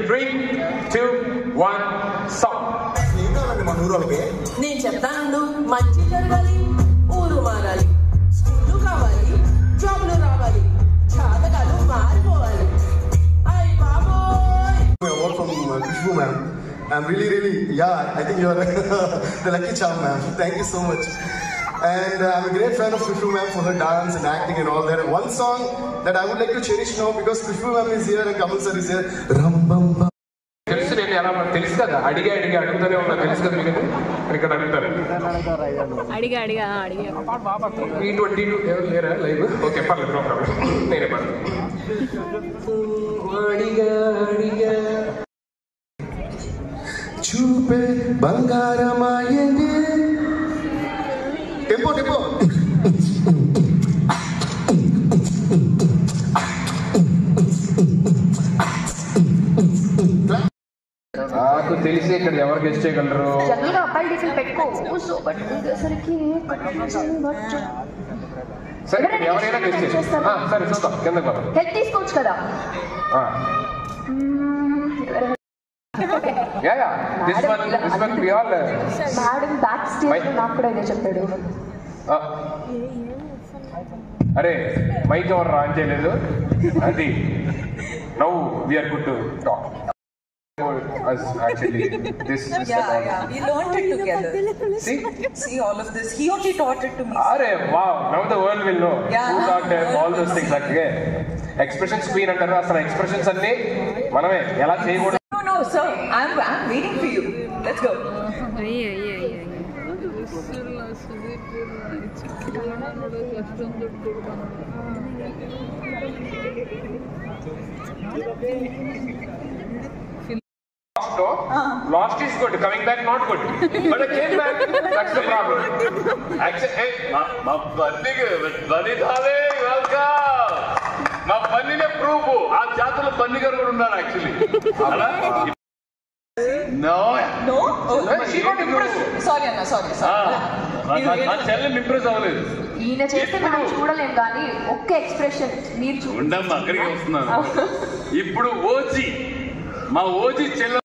3, 2, 1 song. నేను చెప్తాను, మంచి జరగాలి, ఊరు మారాలి, స్కూళ్ళు కావాలి, జాబ్లు రావాలి, జాతకాలు మారిపోవాలి. అయ్ బాబోయ్. Award from Khushbu ma'am. I'm really, I think you are the lucky charm, ma'am. Thank you so much. And I'm a great fan of Khushbu ma'am for her dance and acting and all that. One song that I would like to cherish now because Khushbu ma'am is here and Kamal sir is here. Rambamba. తెలుసు నేను ఎలా తెలుసు కదా, అడుగుతూనే ఉన్నా, తెలుసు కదా మీకు. ఇక్కడ అడుగుతారు E22 ఎవరు లేరా లైవ్? ఓకే పర్లేదు, నో ప్రాబ్లం, నేనే పర్లేదు. చూపే బంగారమాయనే టెంపో నాకు తెలిసి ఇక్కడ ఎవరు గెస్ట్ చేయగలరు? జనరల్గా అబ్బాయిలు డీజిల్ పెట్టుకో, సో బట్ ఉండేసరికి సరే ఎవరైనా గెస్ట్ చేస్తారు. సరే చూద్దాం, కిందకు హెల్ప్ తీసుకోవచ్చు కదా. మేడం బ్యాక్ స్టేజ్ నాకు కూడా ఇదే చెప్పాడు. అరే మైక్ ఎవరు ఆన్ చేయలేదు, అది now we are good to talk. Actually, this we learned it together. See all of this. He only taught it to me. Arey wow, now the world will know who taught all those things. Okay, expressions queen antaru, asala expressions anni maname ela cheyakoodu. No sir, I'm waiting for you. Let's go. Lost is good, coming back not good. But I came back, that's the problem. Actually, hey, ma bunny dhale, welcome. Ma bunny ne prove aa jaatalo bunny garu kuda unnaru actually. Ala no oh she got impressed. Sorry Anna, sorry నా చెల్లి impress అవ్వలేదు. ఈయన చేస్తే మనం చూడలేం కానీ ఒక్క expression మీరు ఉండమ్మా, అక్కడికి వస్తున్నాను. ఇప్పుడు ఓజీ, మా ఓజీ చెల్ల